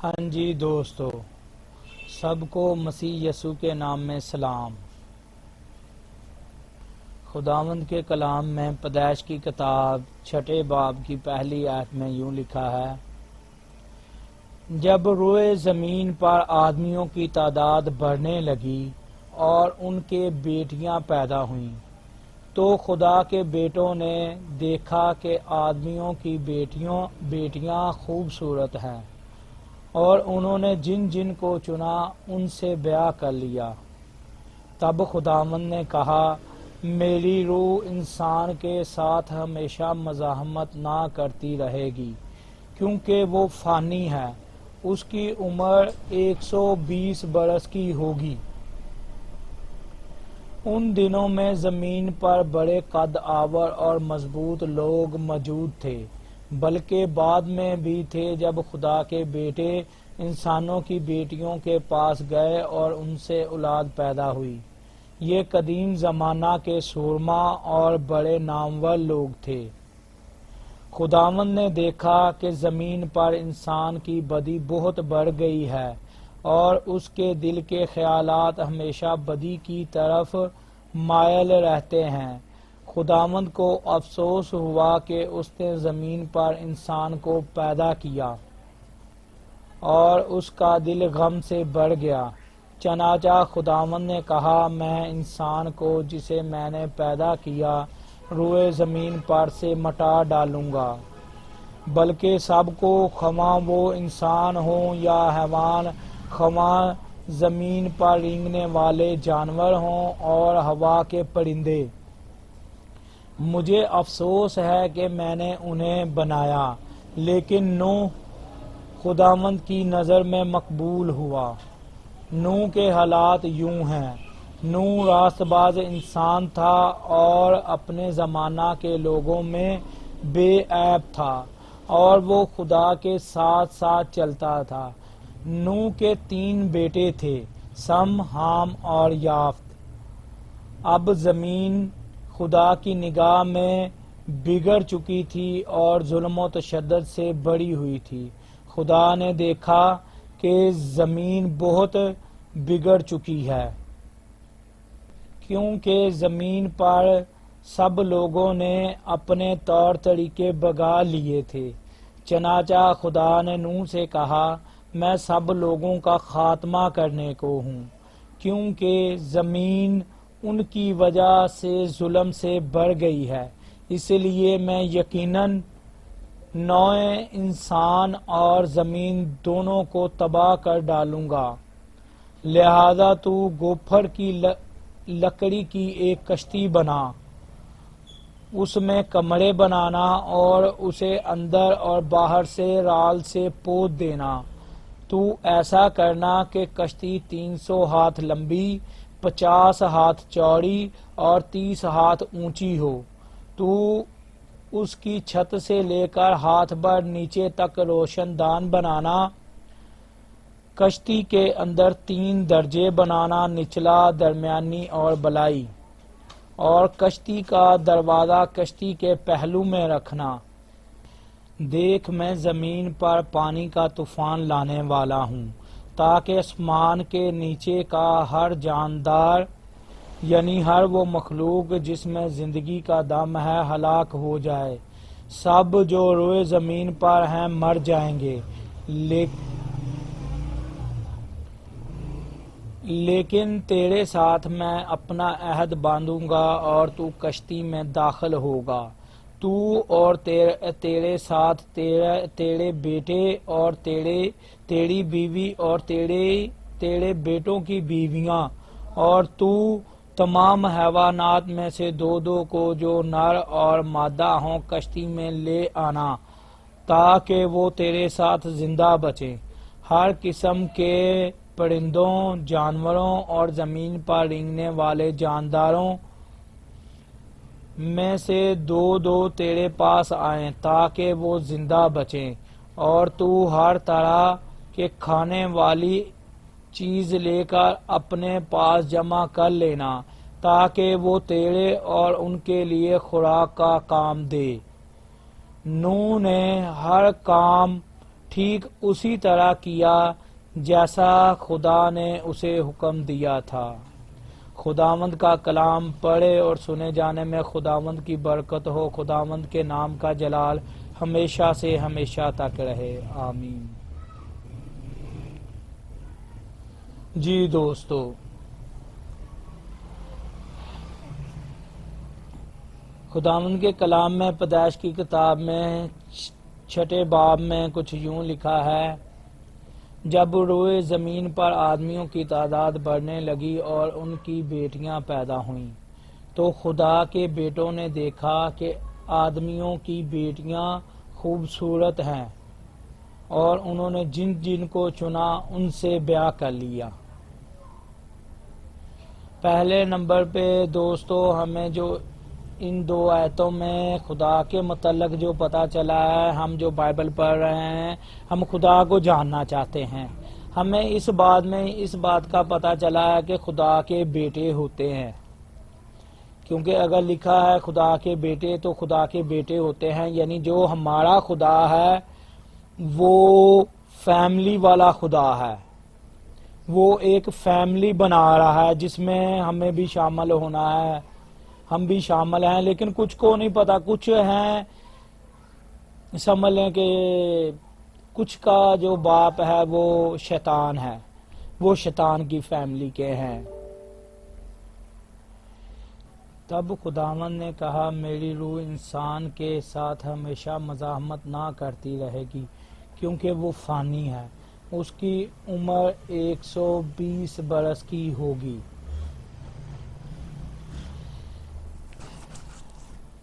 ہاں جی دوستو، سب کو مسیح یسوع کے نام میں سلام۔ خداوند کے کلام میں پیدائش کی کتاب 6 باب کی پہلی آیت میں یوں لکھا ہے، جب روئے زمین پر آدمیوں کی تعداد بڑھنے لگی اور ان کے بیٹیاں پیدا ہوئیں تو خدا کے بیٹوں نے دیکھا کہ آدمیوں کی بیٹیاں خوبصورت ہیں، اور انہوں نے جن جن کو چنا ان سے بیاہ کر لیا۔ تب خداوند نے کہا، میری روح انسان کے ساتھ ہمیشہ مزاحمت نہ کرتی رہے گی، کیونکہ وہ فانی ہے، اس کی عمر 120 برس کی ہوگی۔ ان دنوں میں زمین پر بڑے قد آور اور مضبوط لوگ موجود تھے، بلکہ بعد میں بھی تھے جب خدا کے بیٹے انسانوں کی بیٹیوں کے پاس گئے اور ان سے اولاد پیدا ہوئی۔ یہ قدیم زمانہ کے سورما اور بڑے نامور لوگ تھے۔ خداوند نے دیکھا کہ زمین پر انسان کی بدی بہت بڑھ گئی ہے، اور اس کے دل کے خیالات ہمیشہ بدی کی طرف مائل رہتے ہیں۔ خداوند کو افسوس ہوا کہ اس نے زمین پر انسان کو پیدا کیا، اور اس کا دل غم سے بھر گیا۔ چنانچہ خداوند نے کہا، میں انسان کو جسے میں نے پیدا کیا روئے زمین پر سے مٹا ڈالوں گا، بلکہ سب کو، خواہ وہ انسان ہوں یا حیوان، خواہ زمین پر رینگنے والے جانور ہوں اور ہوا کے پرندے۔ مجھے افسوس ہے کہ میں نے انہیں بنایا، لیکن نوح خداوند کی نظر میں مقبول ہوا۔ نوح کے حالات یوں ہیں۔ نوح راست باز انسان تھا اور اپنے زمانہ کے لوگوں میں بے عیب تھا، اور وہ خدا کے ساتھ ساتھ چلتا تھا۔ نوح کے 3 بیٹے تھے، سم، حام اور یافت۔ اب زمین خدا کی نگاہ میں بگڑ چکی تھی اور ظلم و تشدد سے بھری ہوئی تھی۔ خدا نے دیکھا کہ زمین بہت بگڑ چکی ہے، کیونکہ زمین پر سب لوگوں نے اپنے طور طریقے بگا لیے تھے۔ چنانچہ خدا نے نوح سے کہا، میں سب لوگوں کا خاتمہ کرنے کو ہوں، کیونکہ زمین ان کی وجہ سے ظلم سے بھر گئی ہے، اس لیے میں یقیناً نوع انسان اور زمین دونوں کو تباہ کر ڈالوں گا۔ لہذا تو گوپھر کی لکڑی کی ایک کشتی بنا، اس میں کمرے بنانا اور اسے اندر اور باہر سے رال سے پوت دینا۔ تو ایسا کرنا کہ کشتی 300 ہاتھ لمبی، 50 ہاتھ چوڑی اور 30 ہاتھ اونچی ہو۔ تو اس کی چھت سے لے کر ہاتھ بھر نیچے تک روشن دان بنانا۔ کشتی کے اندر 3 درجے بنانا، نچلا، درمیانی اور بالائی، اور کشتی کا دروازہ کشتی کے پہلو میں رکھنا۔ دیکھ، میں زمین پر پانی کا طوفان لانے والا ہوں، تاکہ آسمان کے نیچے کا ہر جاندار، یعنی ہر وہ مخلوق جس میں زندگی کا دم ہے، ہلاک ہو جائے۔ سب جو روئے زمین پر ہیں مر جائیں گے، لیکن تیرے ساتھ میں اپنا عہد باندھوں گا اور تو کشتی میں داخل ہوگا، تو اور تیرے ساتھ تیرے بیٹے اور تیری بیوی اور تیرے بیٹوں کی بیویاں، اور تو تمام حیوانات میں سے 2 کو جو نر اور مادہ ہوں کشتی میں لے آنا، تاکہ وہ تیرے ساتھ زندہ بچیں۔ ہر قسم کے پرندوں، جانوروں اور زمین پر رینگنے والے جانداروں میں سے 2 تیرے پاس آئیں، تاکہ وہ زندہ بچیں۔ اور تو ہر طرح کے کھانے والی چیز لے کر اپنے پاس جمع کر لینا، تاکہ وہ تیرے اور ان کے لیے خوراک کا کام دے۔ نوح نے ہر کام ٹھیک اسی طرح کیا جیسا خدا نے اسے حکم دیا تھا۔ خداوند کا کلام پڑھے اور سنے جانے میں خداوند کی برکت ہو۔ خداوند کے نام کا جلال ہمیشہ سے ہمیشہ تک رہے، آمین۔ جی دوستو، خداوند کے کلام میں پیدائش کی کتاب میں 6 باب میں کچھ یوں لکھا ہے: جب روئے زمین پر آدمیوں کی تعداد بڑھنے لگی اور ان کی بیٹیاں پیدا ہوئیں، تو خدا کے بیٹوں نے دیکھا کہ آدمیوں کی بیٹیاں خوبصورت ہیں، اور انہوں نے جن جن کو چنا ان سے بیاہ کر لیا۔ پہلے نمبر پہ دوستو ہمیں جو ان 2 آیتوں میں خدا کے متعلق جو پتہ چلا ہے، ہم جو بائبل پڑھ رہے ہیں، ہم خدا کو جاننا چاہتے ہیں۔ ہمیں اس بات کا پتہ چلا ہے کہ خدا کے بیٹے ہوتے ہیں، کیونکہ اگر لکھا ہے خدا کے بیٹے تو خدا کے بیٹے ہوتے ہیں، یعنی جو ہمارا خدا ہے وہ فیملی والا خدا ہے، وہ ایک فیملی بنا رہا ہے جس میں ہمیں بھی شامل ہونا ہے، ہم بھی شامل ہیں۔ لیکن کچھ کو نہیں پتا، کچھ ہیں سمجھ لیں کہ کچھ کا جو باپ ہے وہ شیطان ہے، وہ شیطان کی فیملی کے ہیں۔ تب خداوند نے کہا، میری روح انسان کے ساتھ ہمیشہ مزاحمت نہ کرتی رہے گی، کیونکہ وہ فانی ہے، اس کی عمر 120 برس کی ہوگی۔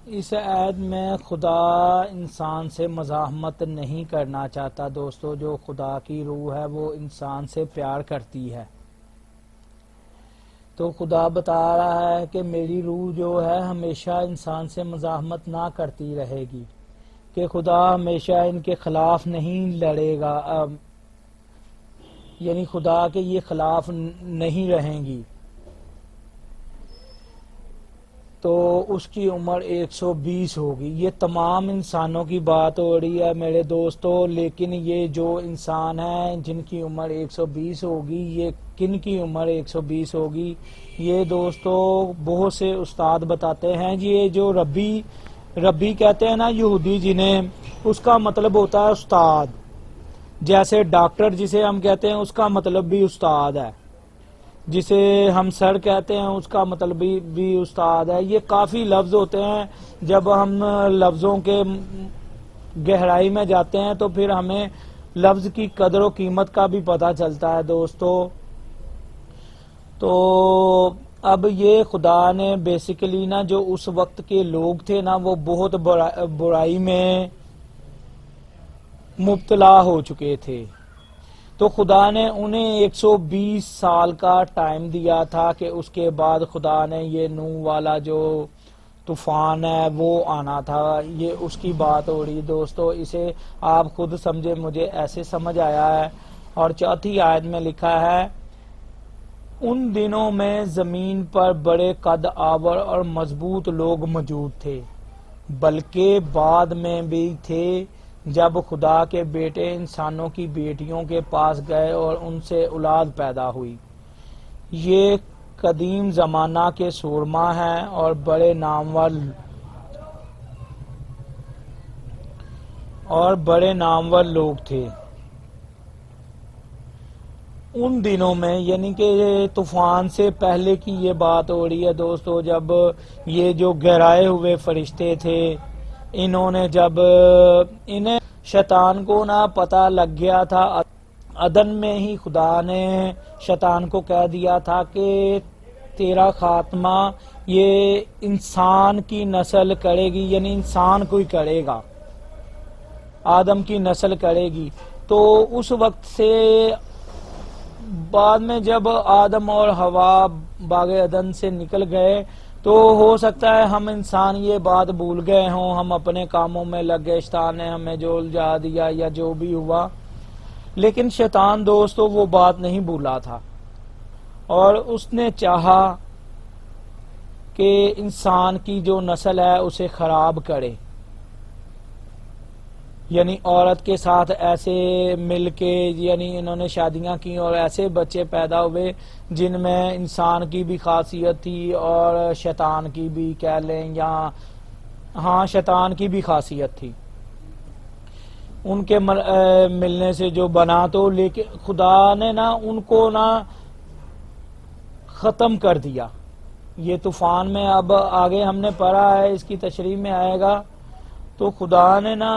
اس عہد میں خدا انسان سے مزاحمت نہیں کرنا چاہتا دوستو۔ جو خدا کی روح ہے وہ انسان سے پیار کرتی ہے، تو خدا بتا رہا ہے کہ میری روح جو ہے ہمیشہ انسان سے مزاحمت نہ کرتی رہے گی، کہ خدا ہمیشہ ان کے خلاف نہیں لڑے گا، یعنی خدا کے یہ خلاف نہیں رہیں گی۔ تو اس کی عمر 120 ہوگی۔ یہ تمام انسانوں کی بات ہو رہی ہے میرے دوستو، لیکن یہ جو انسان ہیں جن کی عمر 120 ہوگی، یہ کن کی عمر 120 ہوگی؟ یہ دوستو بہت سے استاد بتاتے ہیں، یہ جو ربی کہتے ہیں نا یہودی جنہیں، اس کا مطلب ہوتا ہے استاد، جیسے ڈاکٹر جسے ہم کہتے ہیں اس کا مطلب بھی استاد ہے، جسے ہم سر کہتے ہیں اس کا مطلب بھی استاد ہے۔ یہ کافی لفظ ہوتے ہیں، جب ہم لفظوں کے گہرائی میں جاتے ہیں تو پھر ہمیں لفظ کی قدر و قیمت کا بھی پتہ چلتا ہے دوستو۔ تو اب یہ خدا نے بیسیکلی نا جو اس وقت کے لوگ تھے نا، وہ بہت برائی میں مبتلا ہو چکے تھے، تو خدا نے انہیں 120 سال کا ٹائم دیا تھا کہ اس کے بعد خدا نے یہ نوح والا جو طوفان ہے وہ آنا تھا۔ یہ اس کی بات ہو رہی دوستو، اسے آپ خود سمجھے، مجھے ایسے سمجھ آیا ہے۔ اور 4 آیت میں لکھا ہے، ان دنوں میں زمین پر بڑے قد آور اور مضبوط لوگ موجود تھے، بلکہ بعد میں بھی تھے جب خدا کے بیٹے انسانوں کی بیٹیوں کے پاس گئے اور ان سے اولاد پیدا ہوئی۔ یہ قدیم زمانہ کے سورما ہیں اور بڑے نامور لوگ تھے۔ ان دنوں میں یعنی کہ طوفان سے پہلے کی یہ بات ہو رہی ہے دوستو، جب یہ جو گہرائے ہوئے فرشتے تھے، انہیں شیطان کو نہ پتہ لگ گیا تھا، عدن میں ہی خدا نے شیطان کو کہہ دیا تھا کہ تیرا خاتمہ یہ انسان کی نسل کرے گی، یعنی انسان کوئی کرے گا، آدم کی نسل کرے گی۔ تو اس وقت سے بعد میں جب آدم اور حوا باغ عدن سے نکل گئے تو ہو سکتا ہے ہم انسان یہ بات بھول گئے ہوں، ہم اپنے کاموں میں لگ گئے، شیطان نے ہمیں جو الجھا دیا یا جو بھی ہوا، لیکن شیطان دوستو وہ بات نہیں بھولا تھا، اور اس نے چاہا کہ انسان کی جو نسل ہے اسے خراب کرے، یعنی عورت کے ساتھ ایسے مل کے یعنی انہوں نے شادیاں کی اور ایسے بچے پیدا ہوئے جن میں انسان کی بھی خاصیت تھی اور شیطان کی بھی کہہ لیں یا ہاں شیطان کی بھی خاصیت تھی، ان کے ملنے سے جو بنا، تو لیکن خدا نے نا ان کو نا ختم کر دیا یہ طوفان میں۔ اب آگے ہم نے پڑھا ہے، اس کی تشریح میں آئے گا، تو خدا نے نا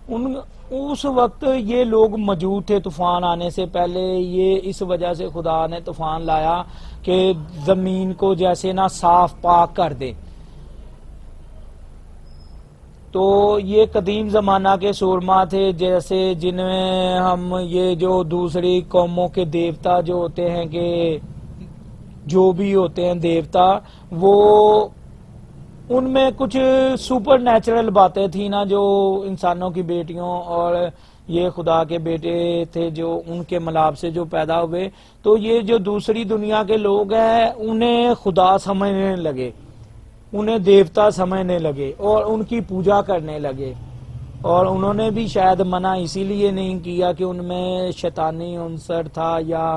اس وقت یہ لوگ موجود تھے طوفان آنے سے پہلے، یہ اس وجہ سے خدا نے طوفان لایا کہ زمین کو جیسے نا صاف پاک کر دے۔ تو یہ قدیم زمانہ کے سورما تھے، جیسے جن میں ہم یہ جو دوسری قوموں کے دیوتا جو ہوتے ہیں کہ جو بھی ہوتے ہیں دیوتا، وہ ان میں کچھ سپر نیچرل باتیں تھیں نا جو انسانوں کی بیٹیوں اور یہ خدا کے بیٹے تھے جو ان کے ملاب سے جو پیدا ہوئے، تو یہ جو دوسری دنیا کے لوگ ہیں انہیں خدا سمجھنے لگے، انہیں دیوتا سمجھنے لگے اور ان کی پوجا کرنے لگے، اور انہوں نے بھی شاید منع اسی لیے نہیں کیا کہ ان میں شیطانی عنصر تھا یا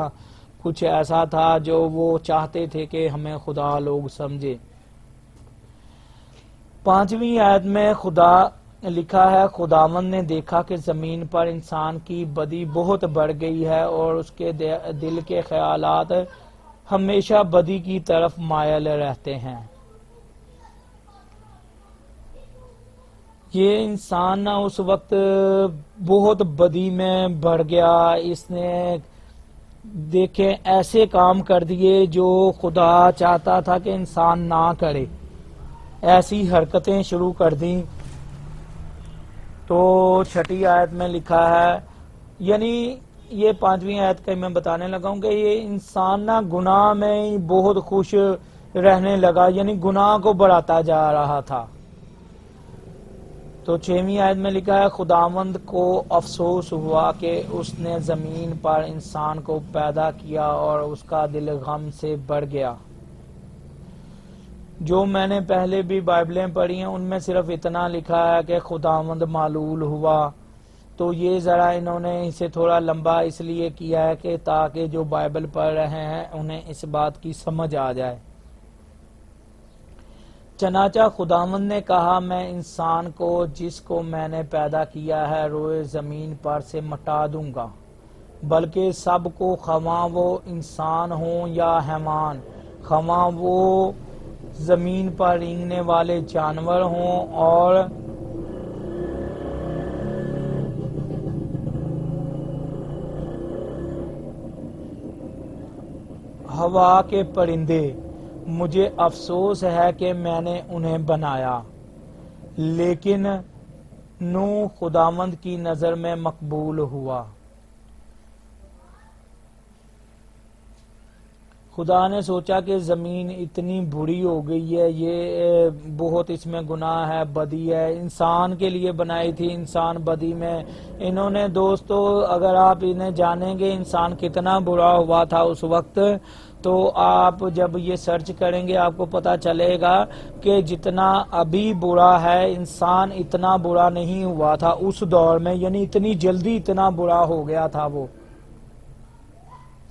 کچھ ایسا تھا جو وہ چاہتے تھے کہ ہمیں خدا لوگ سمجھے۔ 5ویں آیت میں خدا لکھا ہے، خداوند نے دیکھا کہ زمین پر انسان کی بدی بہت بڑھ گئی ہے اور اس کے دل کے خیالات ہمیشہ بدی کی طرف مائل رہتے ہیں۔ یہ انسان نہ اس وقت بہت بدی میں بڑھ گیا، اس نے دیکھیں ایسے کام کر دیے جو خدا چاہتا تھا کہ انسان نہ کرے، ایسی حرکتیں شروع کر دیں۔ تو 6 آیت میں لکھا ہے، یعنی یہ 5ویں آیت کا میں بتانے لگا ہوں کہ یہ انسان نہ گناہ میں ہی بہت خوش رہنے لگا، یعنی گناہ کو بڑھاتا جا رہا تھا۔ تو 6ویں آیت میں لکھا ہے، خداوند کو افسوس ہوا کہ اس نے زمین پر انسان کو پیدا کیا اور اس کا دل غم سے بھر گیا۔ جو میں نے پہلے بھی بائبلیں پڑھی ہیں ان میں صرف اتنا لکھا ہے کہ خداوند معلول ہوا، تو یہ ذرا انہوں نے اسے تھوڑا لمبا اس لیے کیا ہے کہ تاکہ جو بائبل پڑھ رہے ہیں انہیں اس بات کی سمجھ آ جائے۔ چنانچہ خداوند نے کہا، میں انسان کو جس کو میں نے پیدا کیا ہے روئے زمین پر سے مٹا دوں گا، بلکہ سب کو خواہ وہ انسان ہوں یا حیوان، خواہ وہ زمین پر رینگنے والے جانور ہوں اور ہوا کے پرندے، مجھے افسوس ہے کہ میں نے انہیں بنایا، لیکن نوح خداوند کی نظر میں مقبول ہوا۔ خدا نے سوچا کہ زمین اتنی بری ہو گئی ہے، یہ بہت اس میں گناہ ہے، بدی ہے، انسان کے لیے بنائی تھی، انسان بدی میں۔ انہوں نے دوستو اگر آپ انہیں جانیں گے انسان کتنا برا ہوا تھا اس وقت، تو آپ جب یہ سرچ کریں گے آپ کو پتا چلے گا کہ جتنا ابھی برا ہے انسان اتنا برا نہیں ہوا تھا اس دور میں، یعنی اتنی جلدی اتنا برا ہو گیا تھا وہ۔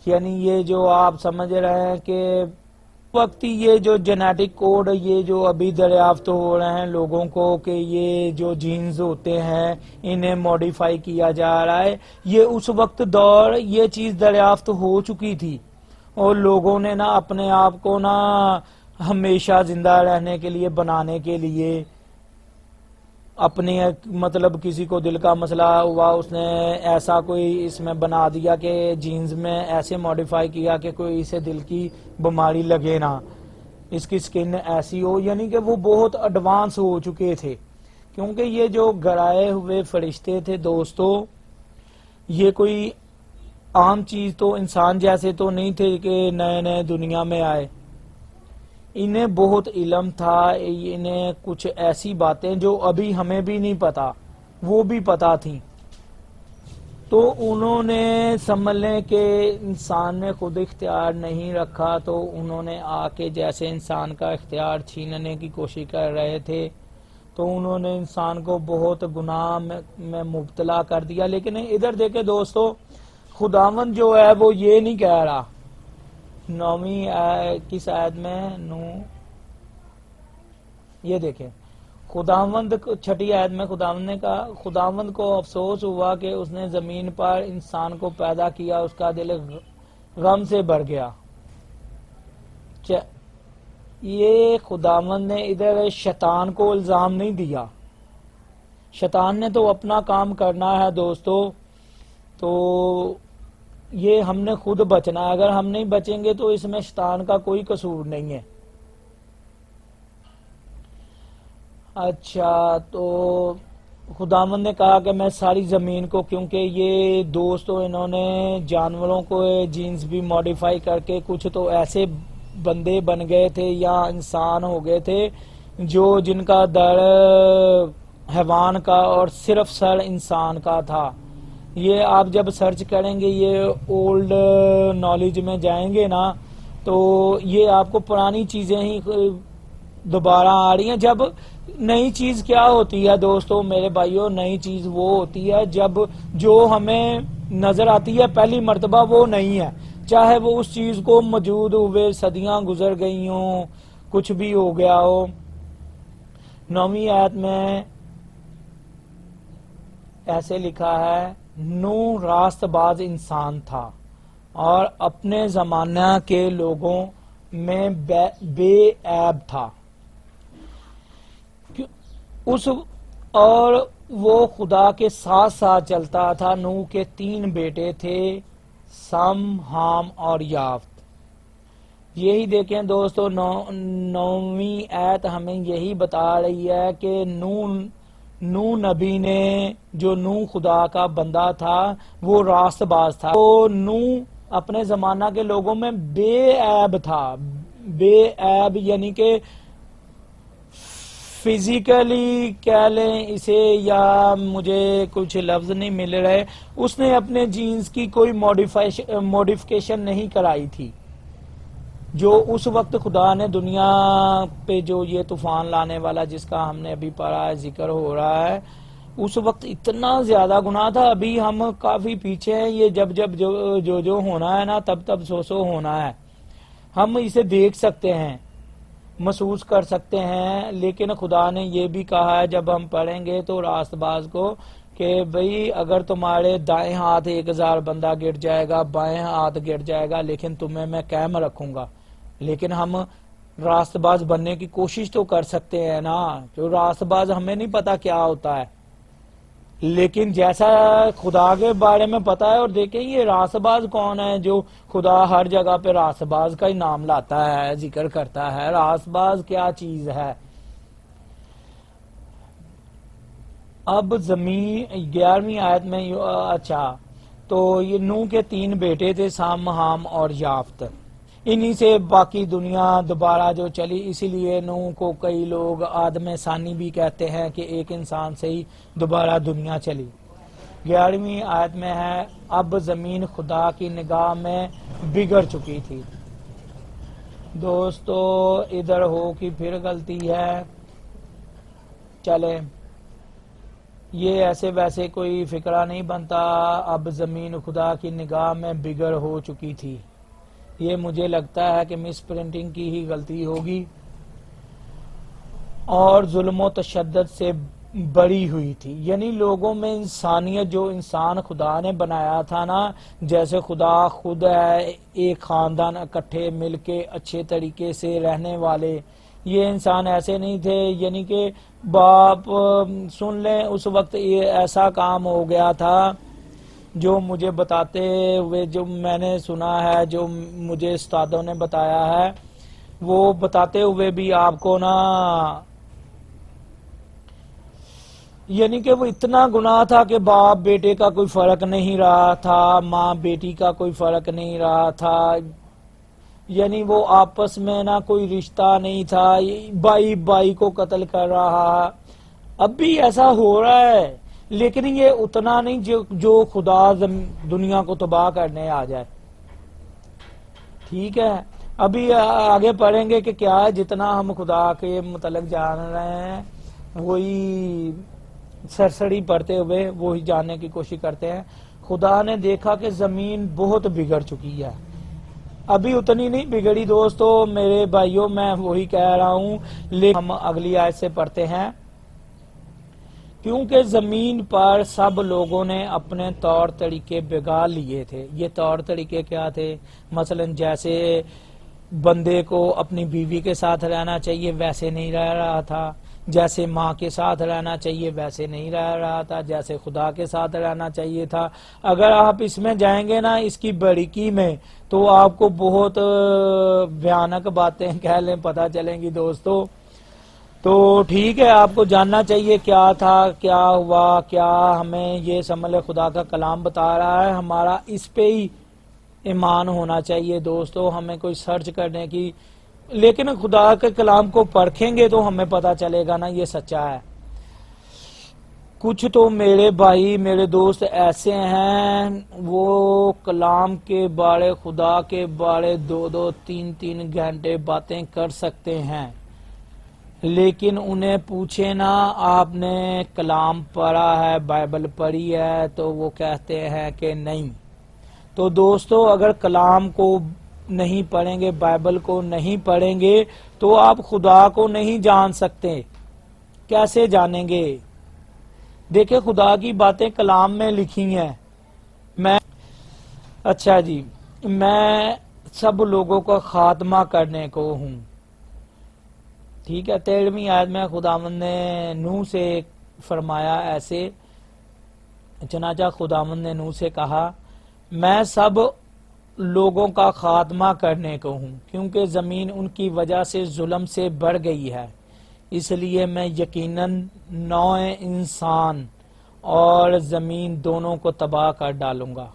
یعنی یہ جو آپ سمجھ رہے ہیں کہ وقت یہ جو جینیٹک کوڈ یہ جو ابھی دریافت ہو رہے ہیں لوگوں کو کہ یہ جو جینز ہوتے ہیں انہیں موڈیفائی کیا جا رہا ہے، یہ اس وقت دور یہ چیز دریافت ہو چکی تھی، اور لوگوں نے نا اپنے آپ کو نا ہمیشہ زندہ رہنے کے لیے بنانے کے لیے اپنے مطلب کسی کو دل کا مسئلہ ہوا اس نے ایسا کوئی اس میں بنا دیا کہ جینز میں ایسے موڈیفائی کیا کہ کوئی اسے دل کی بیماری لگے نہ، اس کی سکن ایسی ہو، یعنی کہ وہ بہت ایڈوانس ہو چکے تھے، کیونکہ یہ جو گرائے ہوئے فرشتے تھے دوستو یہ کوئی عام چیز تو انسان جیسے تو نہیں تھے کہ نئے نئے دنیا میں آئے، انہیں بہت علم تھا، انہیں کچھ ایسی باتیں جو ابھی ہمیں بھی نہیں پتا وہ بھی پتا تھیں، تو انہوں نے سمجھ لیں کہ انسان نے خود اختیار نہیں رکھا، تو انہوں نے آ کے جیسے انسان کا اختیار چھیننے کی کوشش کر رہے تھے، تو انہوں نے انسان کو بہت گناہ میں مبتلا کر دیا. لیکن ادھر دیکھیں دوستو، خداوند جو ہے وہ یہ نہیں کہہ رہا. 9ویں کس آیت میں یہ دیکھیں، خداوند 6 آیت میں خداوند نے کہا، خداوند کو افسوس ہوا کہ اس نے زمین پر انسان کو پیدا کیا، اس کا دل غم سے بھر گیا. یہ خداوند نے ادھر شیطان کو الزام نہیں دیا. شیطان نے تو اپنا کام کرنا ہے دوستو، تو یہ ہم نے خود بچنا ہے. اگر ہم نہیں بچیں گے تو اس میں شیطان کا کوئی قصور نہیں ہے. اچھا، تو خداوند نے کہا کہ میں ساری زمین کو، کیونکہ یہ دوستو انہوں نے جانوروں کو جینز بھی ماڈیفائی کر کے کچھ تو ایسے بندے بن گئے تھے یا انسان ہو گئے تھے جن کا در حیوان کا اور صرف سر انسان کا تھا. یہ آپ جب سرچ کریں گے، یہ اولڈ نالج میں جائیں گے نا، تو یہ آپ کو پرانی چیزیں ہی دوبارہ آ رہی ہیں. جب نئی چیز کیا ہوتی ہے دوستو میرے بھائیوں، نئی چیز وہ ہوتی ہے جب جو ہمیں نظر آتی ہے پہلی مرتبہ وہ نہیں ہے، چاہے وہ اس چیز کو موجود ہوئے صدیاں گزر گئی ہوں، کچھ بھی ہو گیا ہو. 9ویں آیت میں ایسے لکھا ہے، نوح راست باز انسان تھا اور اپنے زمانہ کے لوگوں میں بے عیب تھا. اور وہ خدا کے ساتھ ساتھ چلتا تھا. نوح کے 3 بیٹے تھے، سم، حام اور یافت. یہی دیکھیں دوستو 9ویں آیت ہمیں یہی بتا رہی ہے کہ نوح نبی نے، جو نوح خدا کا بندہ تھا، وہ راست باز تھا. تو نوح اپنے زمانہ کے لوگوں میں بے عیب تھا. بے عیب یعنی کہ فزیکلی کہہ لیں اسے، یا مجھے کچھ لفظ نہیں مل رہے، اس نے اپنے جینز کی کوئی موڈیفیکیشن نہیں کرائی تھی. جو اس وقت خدا نے دنیا پہ جو یہ طوفان لانے والا جس کا ہم نے ابھی پڑھا ہے، ذکر ہو رہا ہے، اس وقت اتنا زیادہ گناہ تھا. ابھی ہم کافی پیچھے ہیں. یہ جب جو ہونا ہے نا، تب سو ہونا ہے. ہم اسے دیکھ سکتے ہیں، محسوس کر سکتے ہیں. لیکن خدا نے یہ بھی کہا ہے جب ہم پڑھیں گے تو راست باز کو، کہ بھئی اگر تمہارے دائیں ہاتھ 1000 بندہ گر جائے گا، بائیں ہاتھ گر جائے گا، لیکن تمہیں میں قائم رکھوں گا. لیکن ہم راست باز بننے کی کوشش تو کر سکتے ہیں نا. جو راست باز ہمیں نہیں پتا کیا ہوتا ہے، لیکن جیسا خدا کے بارے میں پتا ہے. اور دیکھیں یہ راست باز کون ہے، جو خدا ہر جگہ پہ راست باز کا ہی نام لاتا ہے، ذکر کرتا ہے. راست باز کیا چیز ہے. اب زمین 11ویں آیت میں اچھا، تو یہ نوح کے 3 بیٹے تھے، سام، حام اور یافت. انہی سے باقی دنیا دوبارہ جو چلی. اسی لیے نوح کو کئی لوگ آدم ثانی بھی کہتے ہیں کہ ایک انسان سے ہی دوبارہ دنیا چلی. 11ویں آیت میں ہے، اب زمین خدا کی نگاہ میں بگڑ چکی تھی. دوستو ادھر ہو کہ پھر غلطی ہے. چلے، یہ ایسے ویسے کوئی فکرہ نہیں بنتا. اب زمین خدا کی نگاہ میں بگڑ ہو چکی تھی. یہ مجھے لگتا ہے کہ مس پرنٹنگ کی ہی غلطی ہوگی، اور ظلم و تشدد سے بڑی ہوئی تھی. یعنی لوگوں میں انسانیت، جو انسان خدا نے بنایا تھا نا، جیسے خدا خود ہے، ایک خاندان اکٹھے مل کے اچھے طریقے سے رہنے والے. یہ انسان ایسے نہیں تھے. یعنی کہ باپ سن لیں، اس وقت یہ ایسا کام ہو گیا تھا جو مجھے بتاتے ہوئے، جو میں نے سنا ہے، جو مجھے استادوں نے بتایا ہے، وہ بتاتے ہوئے بھی آپ کو نا، یعنی کہ وہ اتنا گناہ تھا کہ باپ بیٹے کا کوئی فرق نہیں رہا تھا، ماں بیٹی کا کوئی فرق نہیں رہا تھا. یعنی وہ آپس میں نہ کوئی رشتہ نہیں تھا. بائی کو قتل کر رہا. اب بھی ایسا ہو رہا ہے، لیکن یہ اتنا نہیں جو خدا دنیا کو تباہ کرنے آ جائے. ٹھیک ہے، ابھی آگے پڑھیں گے کہ کیا ہے. جتنا ہم خدا کے متعلق جان رہے ہیں وہی سرسری پڑھتے ہوئے وہی جاننے کی کوشش کرتے ہیں. خدا نے دیکھا کہ زمین بہت بگڑ چکی ہے. ابھی اتنی نہیں بگڑی دوستو میرے بھائیوں، میں وہی کہہ رہا ہوں، لیکن ہم اگلی آیت سے پڑھتے ہیں. کیونکہ زمین پر سب لوگوں نے اپنے طور طریقے بگاڑ لیے تھے. یہ طور طریقے کیا تھے؟ مثلا جیسے بندے کو اپنی بیوی کے ساتھ رہنا چاہیے ویسے نہیں رہ رہا تھا، جیسے ماں کے ساتھ رہنا چاہیے ویسے نہیں رہ رہا تھا، جیسے خدا کے ساتھ رہنا چاہیے تھا. اگر آپ اس میں جائیں گے نا، اس کی باریکی میں، تو آپ کو بہت بھیانک باتیں کہہ لیں پتہ چلیں گی دوستو. تو ٹھیک ہے، آپ کو جاننا چاہیے کیا تھا، کیا ہوا، کیا ہمیں یہ سمجھ لے خدا کا کلام بتا رہا ہے، ہمارا اس پہ ہی ایمان ہونا چاہیے دوستو. ہمیں کوئی سرچ کرنے کی، لیکن خدا کے کلام کو پرکھیں گے تو ہمیں پتا چلے گا نا یہ سچا ہے. کچھ تو میرے بھائی میرے دوست ایسے ہیں، وہ کلام کے بارے، خدا کے بارے 2-3 گھنٹے باتیں کر سکتے ہیں، لیکن انہیں پوچھے نا آپ نے کلام پڑھا ہے، بائبل پڑھی ہے، تو وہ کہتے ہیں کہ نہیں. تو دوستو اگر کلام کو نہیں پڑھیں گے، بائبل کو نہیں پڑھیں گے، تو آپ خدا کو نہیں جان سکتے. کیسے جانیں گے؟ دیکھیں خدا کی باتیں کلام میں لکھی ہیں. اچھا جی، میں سب لوگوں کا خاتمہ کرنے کو ہوں. ٹھیک ہے، 13ویں آیت میں خداوند نے نوح سے فرمایا ایسے، چنانچہ خداوند نے نوح سے کہا میں سب لوگوں کا خاتمہ کرنے کو ہوں، کیونکہ زمین ان کی وجہ سے ظلم سے بڑھ گئی ہے، اس لیے میں یقیناً نوع انسان اور زمین دونوں کو تباہ کر ڈالوں گا.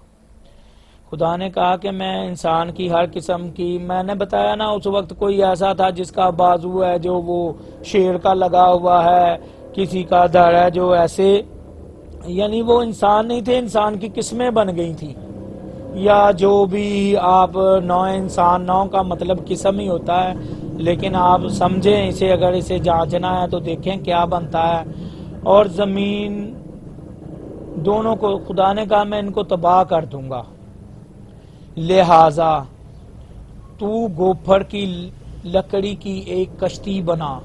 خدا نے کہا کہ میں انسان کی ہر قسم کی، میں نے بتایا نا اس وقت کوئی ایسا تھا جس کا بازو ہے جو وہ شیر کا لگا ہوا ہے، کسی کا دھڑ ہے جو ایسے، یعنی وہ انسان نہیں تھے، انسان کی قسمیں بن گئی تھی. یا جو بھی آپ نوع انسان، نوع کا مطلب قسم ہی ہوتا ہے، لیکن آپ سمجھیں اسے، اگر اسے جانچنا ہے تو دیکھیں کیا بنتا ہے. اور زمین دونوں کو خدا نے کہا میں ان کو تباہ کر دوں گا. لہذا تو گوپھر کی لکڑی کی ایک کشتی بنا.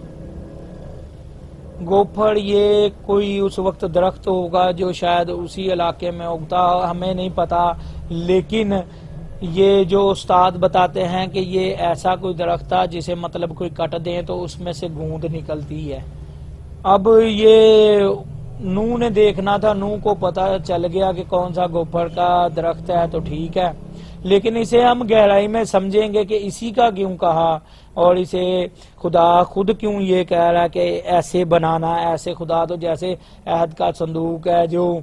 گوپھر یہ کوئی اس وقت درخت ہوگا جو شاید اسی علاقے میں اگتا، ہمیں نہیں پتا، لیکن یہ جو استاد بتاتے ہیں کہ یہ ایسا کوئی درخت تھا جسے مطلب کوئی کٹ دیں تو اس میں سے گوند نکلتی ہے. اب یہ نوح نے دیکھنا تھا، نوح کو پتا چل گیا کہ کون سا گوپھر کا درخت ہے، تو ٹھیک ہے، لیکن اسے ہم گہرائی میں سمجھیں گے کہ اسی کا کیوں کہا، اور اسے خدا خود کیوں یہ کہہ رہا ہے کہ ایسے بنانا. ایسے خدا تو جیسے عہد کا صندوق ہے جو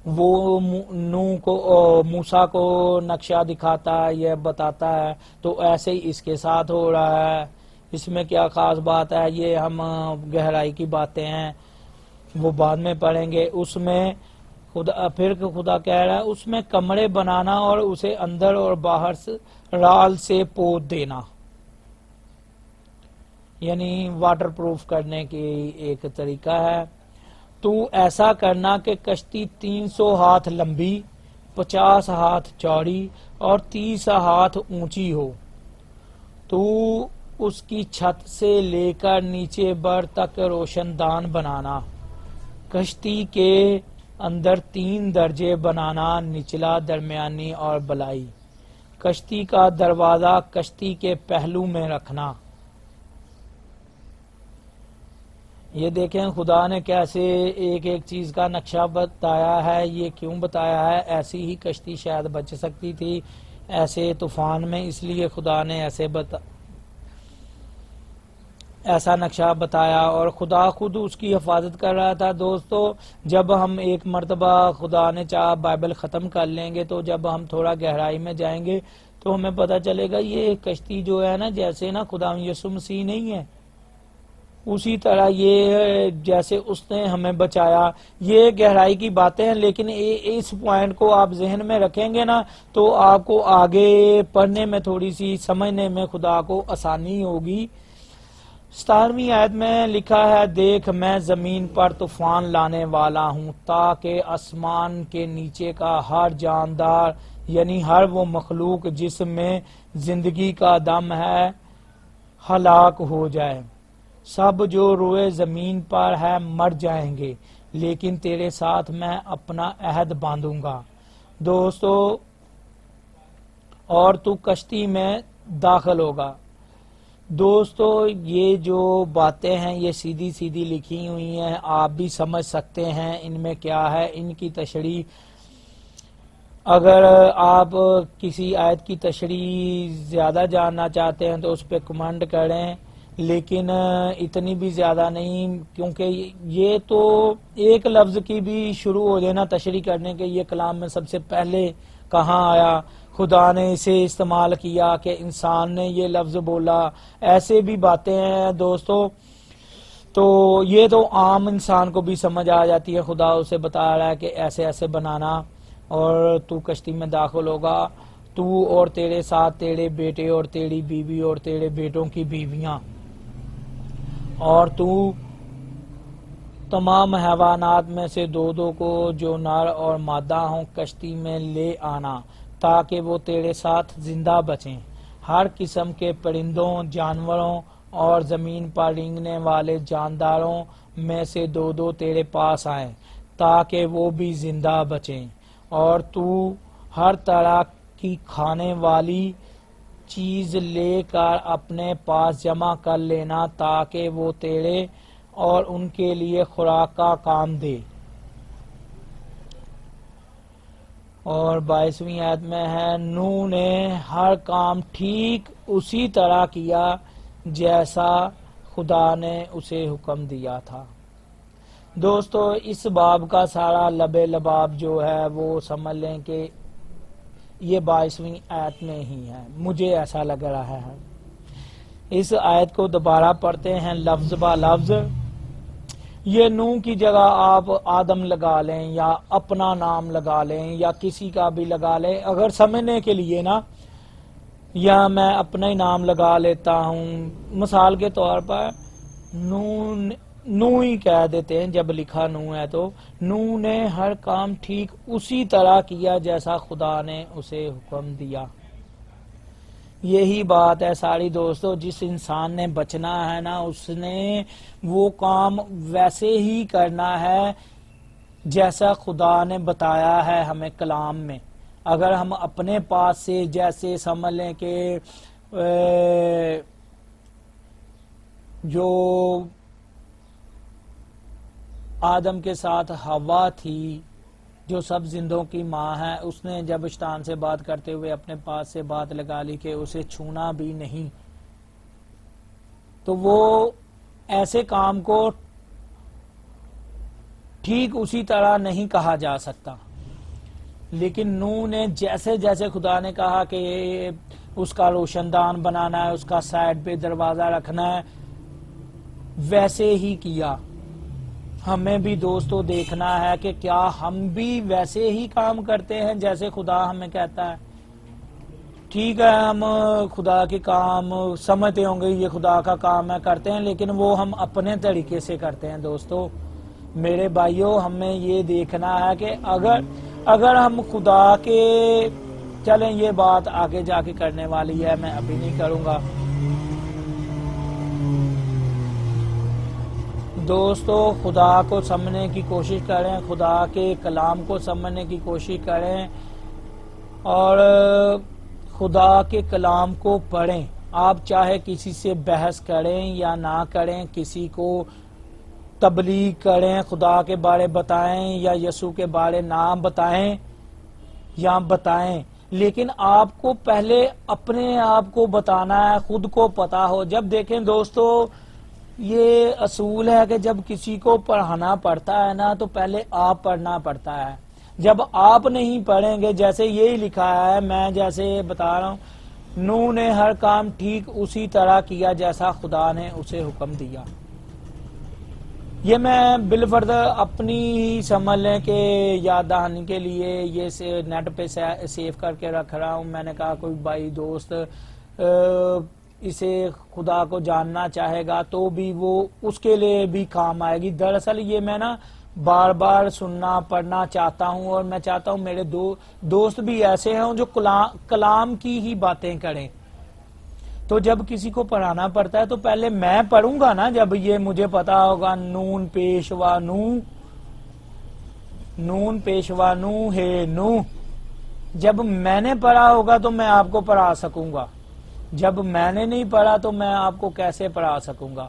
وہ نوح کو، موسیٰ کو نقشہ دکھاتا ہے، یہ بتاتا ہے، تو ایسے ہی اس کے ساتھ ہو رہا ہے. اس میں کیا خاص بات ہے؟ یہ ہم گہرائی کی باتیں ہیں وہ بعد میں پڑھیں گے. اس میں پھر خدا کہہ رہا ہے اس میں کمرے بنانا اور اسے اندر اور باہر سے رال سے پوت دینا، یعنی واٹر پروف کرنے کی ایک طریقہ ہے. تو ایسا کرنا کہ کشتی 300 ہاتھ لمبی، 50 ہاتھ چوڑی اور 30 ہاتھ اونچی ہو. تو اس کی چھت سے لے کر نیچے بر تک روشن دان بنانا. کشتی کے اندر 3 درجے بنانا، نچلا، درمیانی اور بلائی. کشتی کا دروازہ کشتی کے پہلو میں رکھنا. یہ دیکھیں خدا نے کیسے ایک ایک چیز کا نقشہ بتایا ہے. یہ کیوں بتایا ہے؟ ایسی ہی کشتی شاید بچ سکتی تھی ایسے طوفان میں، اس لیے خدا نے ایسا نقشہ بتایا، اور خدا خود اس کی حفاظت کر رہا تھا. دوستو جب ہم ایک مرتبہ خدا نے چاہا بائبل ختم کر لیں گے، تو جب ہم تھوڑا گہرائی میں جائیں گے تو ہمیں پتہ چلے گا یہ کشتی جو ہے نا، جیسے نا خدا یسوع مسیح نہیں ہے، اسی طرح یہ جیسے اس نے ہمیں بچایا. یہ گہرائی کی باتیں ہیں، لیکن اس پوائنٹ کو آپ ذہن میں رکھیں گے نا تو آپ کو آگے پڑھنے میں، تھوڑی سی سمجھنے میں خدا کو آسانی ہوگی. 17ویں آیت میں لکھا ہے، دیکھ میں زمین پر طوفان لانے والا ہوں تاکہ آسمان کے نیچے کا ہر جاندار یعنی ہر وہ مخلوق جس میں زندگی کا دم ہے ہلاک ہو جائے۔ سب جو روئے زمین پر ہے مر جائیں گے، لیکن تیرے ساتھ میں اپنا عہد باندھوں گا دوستو، اور تو کشتی میں داخل ہوگا۔ دوستو یہ جو باتیں ہیں یہ سیدھی سیدھی لکھی ہوئی ہیں، آپ بھی سمجھ سکتے ہیں ان میں کیا ہے۔ ان کی تشریح اگر آپ کسی آیت کی تشریح زیادہ جاننا چاہتے ہیں تو اس پہ کمنٹ کریں، لیکن اتنی بھی زیادہ نہیں، کیونکہ یہ تو ایک لفظ کی بھی شروع ہو جائے نا تشریح کرنے کے، یہ کلام میں سب سے پہلے کہاں آیا، خدا نے اسے استعمال کیا کہ انسان نے یہ لفظ بولا، ایسے بھی باتیں ہیں دوستو، تو یہ تو عام انسان کو بھی سمجھ آ جاتی ہے۔ خدا اسے بتا رہا ہے کہ ایسے ایسے بنانا، اور تو کشتی میں داخل ہوگا، تو اور تیرے ساتھ تیرے بیٹے اور تیری بیوی اور تیرے بیٹوں کی بیویاں، اور تو تمام حیوانات میں سے دو دو کو جو نر اور مادہ ہوں کشتی میں لے آنا تاکہ وہ تیرے ساتھ زندہ بچیں۔ ہر قسم کے پرندوں، جانوروں اور زمین پر رینگنے والے جانداروں میں سے دو دو تیرے پاس آئیں تاکہ وہ بھی زندہ بچیں، اور تو ہر طرح کی کھانے والی چیز لے کر اپنے پاس جمع کر لینا تاکہ وہ تیرے اور ان کے لیے خوراک کا کام دے۔ اور 22ویں آیت میں ہے، نوح نے ہر کام ٹھیک اسی طرح کیا جیسا خدا نے اسے حکم دیا تھا۔ دوستو اس باب کا سارا لبے لباب جو ہے وہ سمجھ لیں کہ یہ 22ویں آیت میں ہی ہے، مجھے ایسا لگ رہا ہے۔ اس آیت کو دوبارہ پڑھتے ہیں لفظ با لفظ۔ یہ نوح کی جگہ آپ آدم لگا لیں یا اپنا نام لگا لیں یا کسی کا بھی لگا لیں، اگر سمجھنے کے لیے نا، یا میں اپنا ہی نام لگا لیتا ہوں مثال کے طور پر، نوح ہی کہہ دیتے ہیں جب لکھا نوح ہے تو، نوح نے ہر کام ٹھیک اسی طرح کیا جیسا خدا نے اسے حکم دیا۔ یہی بات ہے ساری دوستو، جس انسان نے بچنا ہے نا اس نے وہ کام ویسے ہی کرنا ہے جیسا خدا نے بتایا ہے ہمیں کلام میں۔ اگر ہم اپنے پاس سے جیسے سمجھ لیں کہ جو آدم کے ساتھ حوا تھی جو سب زندوں کی ماں ہے، اس نے جب شیطان سے بات کرتے ہوئے اپنے پاس سے بات لگا لی کہ اسے چھونا بھی نہیں، تو وہ ایسے کام کو ٹھیک اسی طرح نہیں کہا جا سکتا۔ لیکن نوح نے جیسے جیسے خدا نے کہا کہ اس کا روشن دان بنانا ہے، اس کا سائڈ پہ دروازہ رکھنا ہے، ویسے ہی کیا۔ ہمیں بھی دوستو دیکھنا ہے کہ کیا ہم بھی ویسے ہی کام کرتے ہیں جیسے خدا ہمیں کہتا ہے۔ ٹھیک ہے ہم خدا کے کام سمجھتے ہوں گے یہ خدا کا کام ہے کرتے ہیں، لیکن وہ ہم اپنے طریقے سے کرتے ہیں دوستو۔ میرے بھائیوں ہمیں یہ دیکھنا ہے کہ اگر ہم خدا کے، چلیں یہ بات آگے جا کے کرنے والی ہے، میں ابھی نہیں کروں گا دوستو۔ خدا کو سمجھنے کی کوشش کریں، خدا کے کلام کو سمجھنے کی کوشش کریں، اور خدا کے کلام کو پڑھیں۔ آپ چاہے کسی سے بحث کریں یا نہ کریں، کسی کو تبلیغ کریں، خدا کے بارے بتائیں یا یسوع کے بارے نہ بتائیں یا بتائیں، لیکن آپ کو پہلے اپنے آپ کو بتانا ہے، خود کو پتا ہو۔ جب دیکھیں دوستو یہ اصول ہے کہ جب کسی کو پڑھانا پڑتا ہے نا تو پہلے آپ پڑھنا پڑتا ہے۔ جب آپ نہیں پڑھیں گے، جیسے یہی لکھا ہے، میں جیسے بتا رہا ہوں، نوح نے ہر کام ٹھیک اسی طرح کیا جیسا خدا نے اسے حکم دیا۔ یہ میں بالفرض اپنی ہی سمجھ لیں کہ یاد دہانی کے لیے یہ نیٹ پہ سیو کر کے رکھ رہا ہوں۔ میں نے کہا کوئی بھائی دوست اسے خدا کو جاننا چاہے گا تو بھی وہ اس کے لیے بھی کام آئے گی. دراصل یہ میں نا بار بار سننا پڑھنا چاہتا ہوں، اور میں چاہتا ہوں میرے دوست بھی ایسے ہوں جو کلام کی ہی باتیں کریں. تو جب کسی کو پڑھانا پڑتا ہے تو پہلے میں پڑھوں گا نا، جب یہ مجھے پتا ہوگا نون پیشوا نو ہے نو، جب میں نے پڑھا ہوگا تو میں آپ کو پڑھا سکوں گا. جب میں نے نہیں پڑھا تو میں آپ کو کیسے پڑھا سکوں گا؟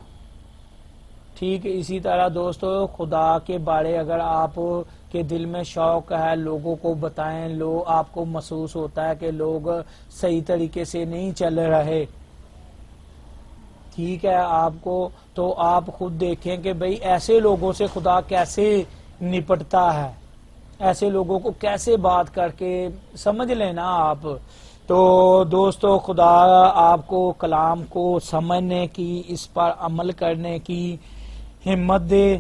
ٹھیک اسی طرح دوستو، خدا کے بارے اگر آپ کے دل میں شوق ہے، لوگوں کو بتائیں. آپ کو محسوس ہوتا ہے کہ لوگ صحیح طریقے سے نہیں چل رہے، ٹھیک ہے آپ کو، تو آپ خود دیکھیں کہ بھئی ایسے لوگوں سے خدا کیسے نپٹتا ہے، ایسے لوگوں کو کیسے بات کر کے سمجھ لینا آپ. تو دوستو، خدا آپ کو کلام کو سمجھنے کی، اس پر عمل کرنے کی ہمت دے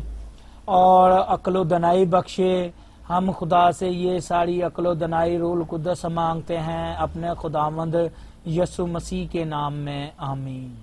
اور عقل و دانائی بخشے. ہم خدا سے یہ ساری عقل و دانائی روح القدس مانگتے ہیں اپنے خداوند یسوع مسیح کے نام میں، آمین.